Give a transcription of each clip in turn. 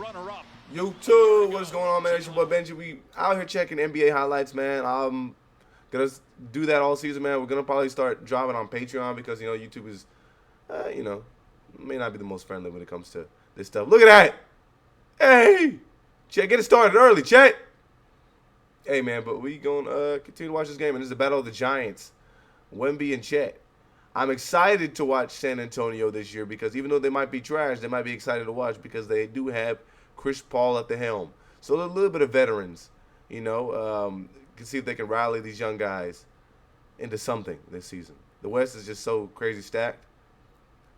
runner-up. YouTube, what's going on, man? It's your boy Benji. We out here checking NBA highlights, man. I'm gonna do that all season, man. We're gonna probably start dropping on Patreon because YouTube is, may not be the most friendly when it comes to this stuff. Look at that! Hey, Chet, get it started early, Chet. Hey, man, but we gonna continue to watch this game, and this is the battle of the Giants, Wemby and Chet. I'm excited to watch San Antonio this year because even though they might be trash, they might be excited to watch because they do have Chris Paul at the helm. So a little bit of veterans, can see if they can rally these young guys into something this season. The West is just so crazy stacked.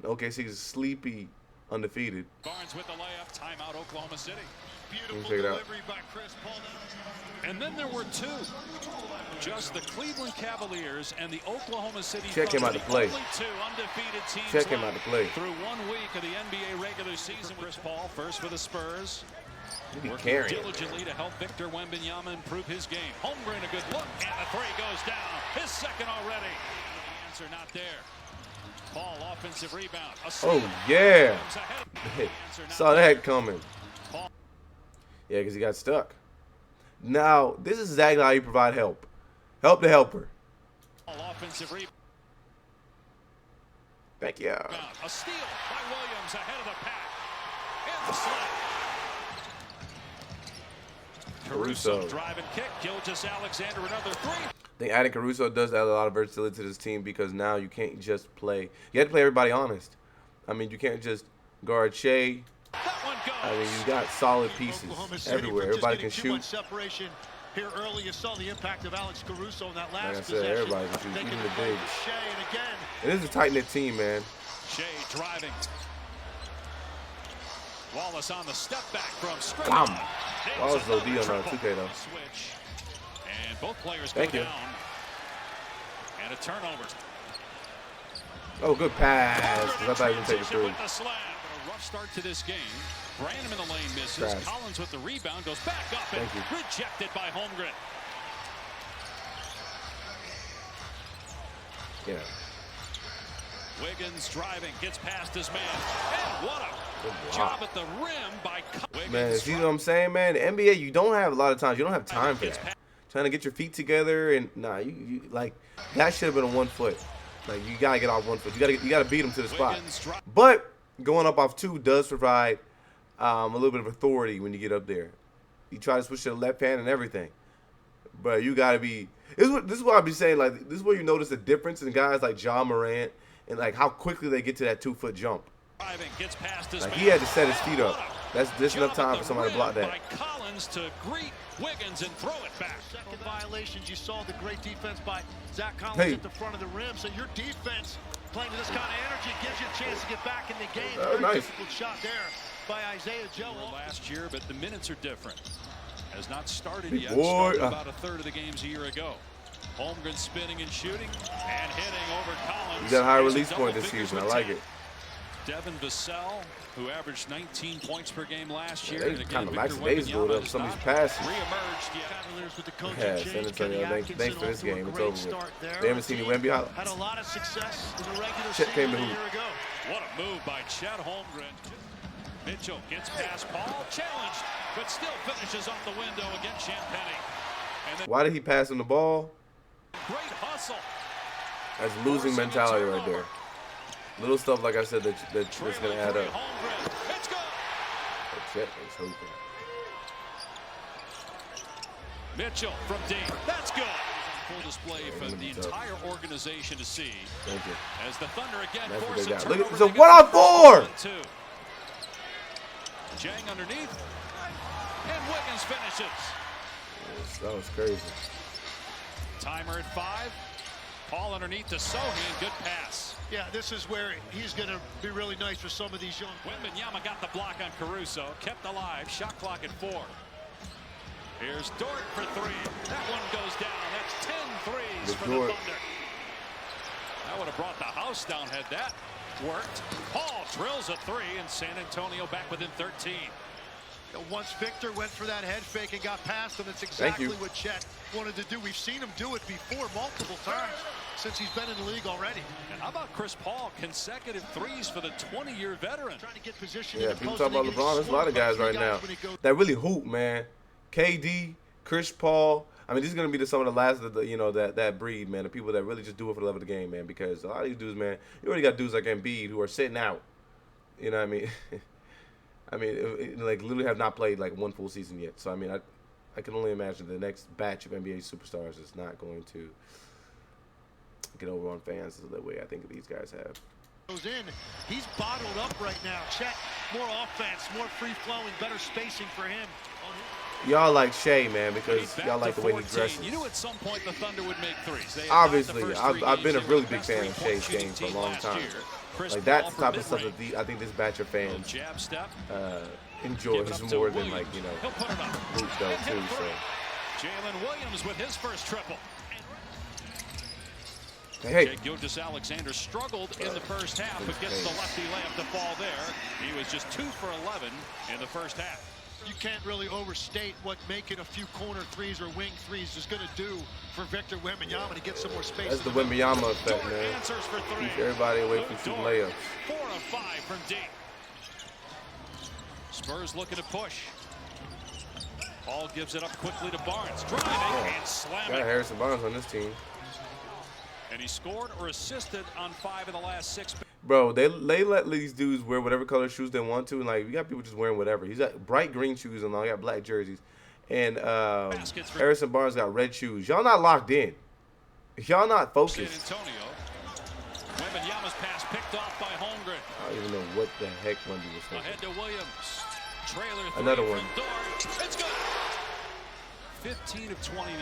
OKC is sleepy, undefeated. Barnes with the layup, timeout Oklahoma City. Beautiful delivery by Chris Paul. And then there were two. Just the Cleveland Cavaliers and the Oklahoma City Chet came out to play. Two undefeated teams Chet came out to play. Through 1 week of the NBA regular season. Chris Paul first for the Spurs. Working diligently to help Victor Wembanyama improve his game. Holmgren a good look, and the three goes down. His second already. The answer not there. Paul offensive rebound. Oh yeah, saw that coming. Yeah, because he got stuck. Now this is exactly how you provide help. Help the helper. Offensive rebound. Thank you. A steal by Williams ahead of the pack. And the slap. Caruso drive and kick. Gilgeous-Alexander another three. I think adding Caruso does add a lot of versatility to this team because now you can't just play. You have to play everybody honest. I mean, you can't just guard Shea. I mean, you got solid pieces everywhere. Everybody can shoot. Separation here early. You saw the impact of Alex Caruso in that last like I said, everybody can shoot, even the bigs. It is a tight-knit team, man. Shea driving. Wallace on the step back from straight. Wallace OD on 2K though. Switch. And both players Thank go you. down. And a turnover. Oh, good pass. I thought he was going to take it through. A rough start to this game. Branham in the lane misses. Trash. Collins with the rebound goes back up and rejected by Holmgren. Yeah. Wiggins driving, gets past his man. And what a job at the rim by Wiggins. Man, see what I'm saying, man? The NBA, you don't have a lot of times. You don't have time for that. Trying to get your feet together and you like that should have been on 1 foot. Like you gotta get off 1 foot. You gotta beat them to the spot. But going up off 2 does provide a little bit of authority when you get up there. You try to switch to the left hand and everything, but you gotta be. This is what I be saying. Like this is where you notice the difference in guys like Ja Morant and like how quickly they get to that 2-foot jump. Like he had to set his feet up. That's just enough time for somebody to block that. By Collins to greet Wiggins and throw it back. Second violations. You saw the great defense by Zach Collins at the front of the rim. So your defense playing with this kind of energy gives you a chance to get back in the game. Very nice. difficult shot there by Isaiah Joe. Last year, but the minutes are different. Has not started yet. Boy. Started about a third of the games a year ago. Holmgren spinning and shooting and hitting over Collins. You got a high release point this season. I like it. Devin Vassell, who averaged 19 points per game last year. They kind of maxed days build up some of these passes. Yeah, San Antonio, thanks for this game. It's over with. They haven't seen any Wemby highlights. Had a lot of success in the regular Chet came to season a hoop. year ago. What a move by Chet Holmgren. Mitchell gets past Paul, challenged, but still finishes off the window against Champagny. Why did he pass him the ball? Great hustle. That's losing mentality right there. Little stuff, like I said, that's going to add up. It's good. Chet is hooping. Mitchell from deep. That's good. Full display for the entire organization to see. Thank you. As the Thunder again That's what force they a got. turnover. Look at, so 1 on 4. Jang underneath. And Wiggins finishes. That was crazy. Timer at 5. Paul underneath to Sohan. Good pass. Yeah, this is where he's going to be really nice for some of these young. Wembanyama got the block on Caruso. Kept alive. Shot clock at 4. Here's Dort for 3. That one goes down. That's 10 threes for the Thunder. That would have brought the house down had that worked. Paul drills a 3 and San Antonio back within 13. Once Victor went for that head fake and got past him, that's exactly what Chet wanted to do. We've seen him do it before multiple times. since he's been in the league already. And how about Chris Paul? Consecutive threes for the 20-year veteran. Trying to get position. Yeah, people talk about LeBron. There's a lot of guys right now that really hoop, man. KD, Chris Paul. I mean, these are gonna be some of the last of the, you know, that breed, man. The people that really just do it for the love of the game, man. Because a lot of these dudes, man, you already got dudes like Embiid who are sitting out. You know what I mean? I mean, like literally have not played like one full season yet. So I mean, I can only imagine the next batch of NBA superstars is not going to get over on fans the way I think these guys have. Goes in. He's bottled up right now. Chet, more offense, more free-flowing, better spacing for him. Y'all like Shea, man, because y'all like the way he dresses. You knew at some point the Thunder would make threes. Obviously, I've been a really big fan of Shea's game for a long time. Like that's the type of stuff that I think this batch of fans enjoys more than, like, you know, Luke does too. So Jalen Williams with his first triple. hey, Gilgeous-Alexander struggled in the first half, but gets the lefty layup to fall there. He was just 2 for 11 in the first half. You can't really overstate what making a few corner threes or wing threes is going to do for Victor Wembanyama to get some more space. That's the Wembanyama effect, man. Keep everybody away from shooting layups. 4 of 5 from deep. Spurs looking to push. Paul gives it up quickly to Barnes. Driving and slamming. Got Harrison Barnes on this team. And he scored or assisted on 5 of the last 6. Bro, they let these dudes wear whatever color shoes they want to, and like we got people just wearing whatever. He's got bright green shoes and all. He got black jerseys, and Harrison Barnes got red shoes. Y'all not locked in. Y'all not focused. San Antonio. Wembanyama's pass picked off by Holmgren. I don't even know what the heck Wemby was thinking. Ahead to Williams. Trailer 3 Another one. from Dort. It's good. 15 of 29.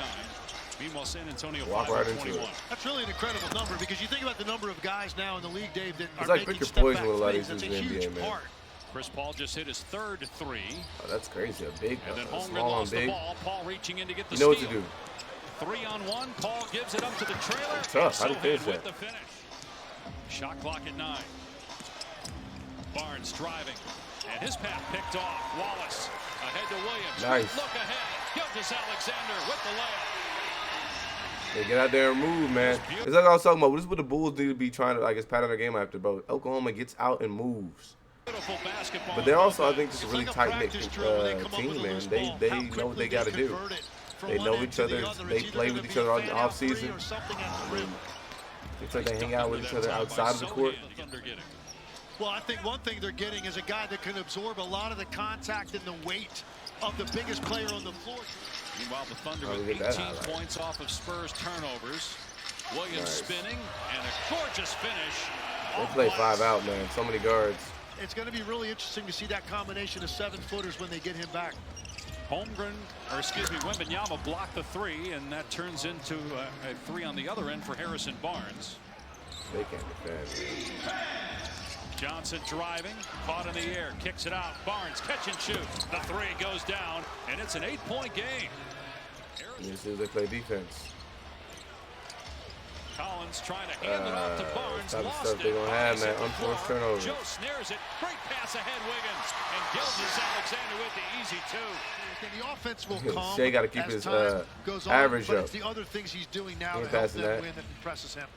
Meanwhile, San Antonio 5 of 21. That's really an incredible number because you think about the number of guys now in the league, Dave, that it's are like making poison step-back with a lot of threes. these That's a dudes in the huge NBA, man. part. Chris Paul just hit his 3rd 3. Oh, that's crazy. A big, And then Holmgren small lost and big. the ball. Paul reaching in to get the You know steal. what to do. 3-on-1. Paul gives it up to the trailer. Tough. How do you finish with that? the finish. Shot clock at 9. Barnes driving. And his pass picked off. Wallace ahead to Williams. Nice. Look ahead. Gilgeous-Alexander with the layup. They get out there and move, man. It's like I was talking about. This is what the Bulls need to be trying to, like, it's pattern their game after, bro. Oklahoma gets out and moves. But they're also, I think, just a really tight-knit team, man. They know what they got to do. They know each other. They play with each other on the offseason. It's like they hang out with each other outside of the court. Well, I think one thing they're getting is a guy that can absorb a lot of the contact and the weight of the biggest player on the floor. Meanwhile, the Thunder with 18 points off of Spurs turnovers. Williams spinning and a gorgeous finish. They play 5 out, man. So many guards. It's going to be really interesting to see that combination of 7-footers when they get him back. Wembanyama blocked the 3, and that turns into a 3 on the other end for Harrison Barnes. They can't defend. Johnson driving, caught in the air, kicks it out. Barnes catch and shoot. The 3 goes down, and it's an 8-point game. You see if they play defense. Collins trying to hand it off to Barnes. Type of Lost stuff they're going to have, man. Unforced turnovers. Joe snares it. Great pass ahead, Wiggins. And Gilgeous-Alexander with the easy 2. And the offense will come. Shea got to keep his average up. It's the other things he's doing now to help them win that impresses him.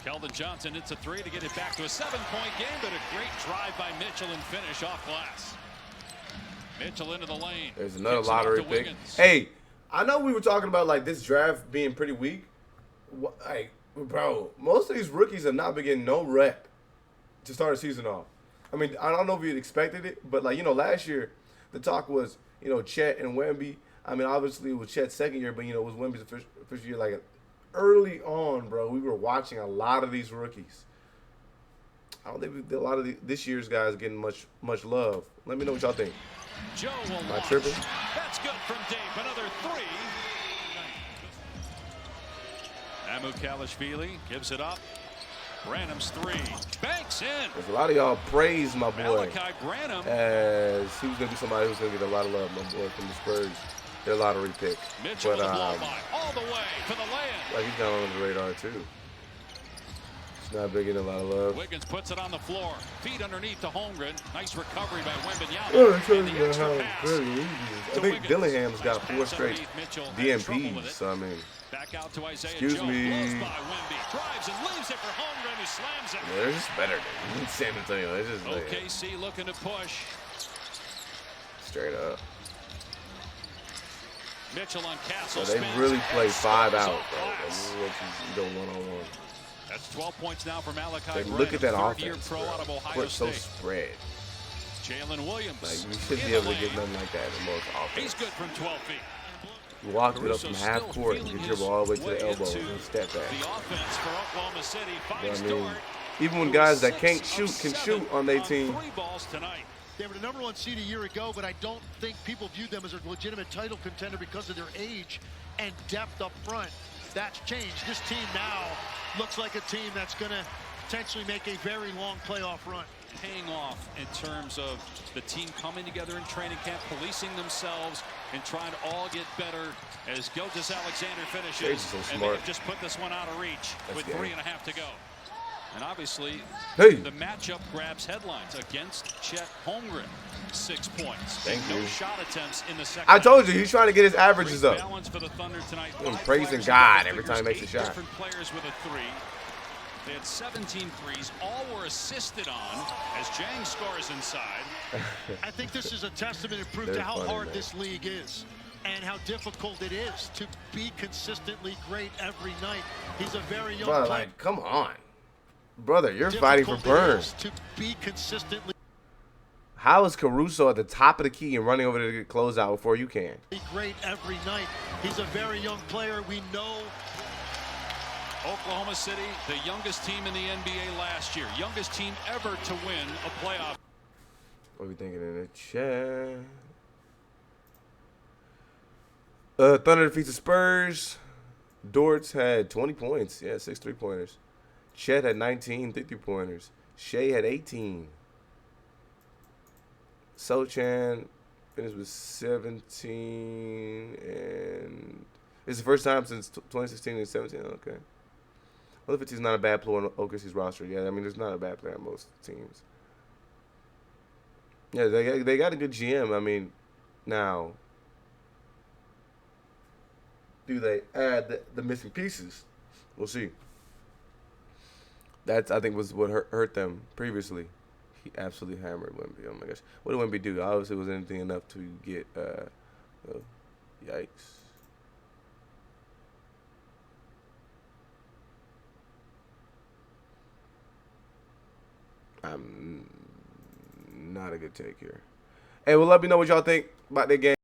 Keldon Johnson hits a 3 to get it back to a 7-point game, but a great drive by Mitchell and finish off glass. Mitchell into the lane. There's another lottery pick. Hey, I know we were talking about like this draft being pretty weak. Like, bro, most of these rookies have not been getting no rep to start a season off. I mean, I don't know if you'd expected it, but like, you know, last year the talk was, you know, Chet and Wemby. I mean, obviously it was Chet's second year, but you know, it was Wemby's first year. Like early on, bro, we were watching a lot of these rookies. I don't think a lot of this year's guys getting much love. Let me know what y'all think. Joe will Am I tripping? That's good from deep. Another 3. Amukalishvili gives it up. Branham's 3. Banks in. There's a lot of y'all praise my boy. Malachi Branham. As he was going to be somebody who's going to get a lot of love, my boy from the Spurs. Their lottery pick. Mitchell with the blow by. All the way for the lay-in. Like he's down on the radar, too. It's not big getting a lot of love. Wiggins puts it on the floor. Feet underneath to Holmgren. Nice recovery by Wembanyama. Oh, I think Dillingham's got 4 straight DMPs, so I mean. Back out to Isaiah Excuse Joe. me. Blows by Wemby. Drives and leaves it for Holmgren, who slams it. Yeah, they're just better than San Antonio. They're just like, OKC looking to push. straight up. Mitchell on Castle. So they really play 5 out, bro. That's what you go one-on-one. That's 12 points now for Malachi. They look at that third-year offense, pro bro. out of Ohio Put so State. spread. Jalen Williams. Like, you should be able to get nothing like that in most offense. He's good from 12 feet. You walk it up from half court and get your ball all the way to the elbow into and step back. The offense for Oklahoma City finds I mean, Dort, even when who guys is that can't 6 shoot of can 7 shoot on their team. 3 balls tonight. They were the #1 seed a year ago, but I don't think people viewed them as a legitimate title contender because of their age and depth up front. That's changed. This team now looks like a team that's going to potentially make a very long playoff run. Paying off in terms of the team coming together in training camp, policing themselves, and trying to all get better as Gilgeous Alexander finishes. So and they have just put this one out of reach with 3.5 to go. And obviously, the matchup grabs headlines against Chet Holmgren. 6 points. Thank no you. shot attempts in the second. I told you, he's trying to get his averages up. Balance for the Thunder tonight. I'm praising God every time he makes a shot. Different players with a 3. They had 17 threes. All were assisted on as Jang scores inside. I think this is a testament and proof to how hard this league is and how difficult it is to be consistently great every night. He's a very young player. Like, come on. Brother, you're fighting for burns. To be consistently How is Caruso at the top of the key and running over to get closeout before you can? great every night. He's a very young player. We know Oklahoma City, the youngest team in the NBA last year. Youngest team ever to win a playoff. What are we thinking in the chat? Thunder defeats the Spurs. Dortz had 20 points. Yeah, 6 3-pointers. Chet had 19 3-pointers. Shea had 18. Sochan finished with 17. And it's the first time since 2016 and 17. Okay. Well, if he's not a bad player on OKC's roster, yeah, I mean, there's not a bad player on most teams. Yeah, they got a good GM. I mean, now, do they add the missing pieces? We'll see. That, I think, was what hurt them previously. He absolutely hammered Wemby. Oh, my gosh. What did Wemby do? Obviously, it was anything enough to get, yikes. I'm not a good take here. Hey, well, let me know what y'all think about that game.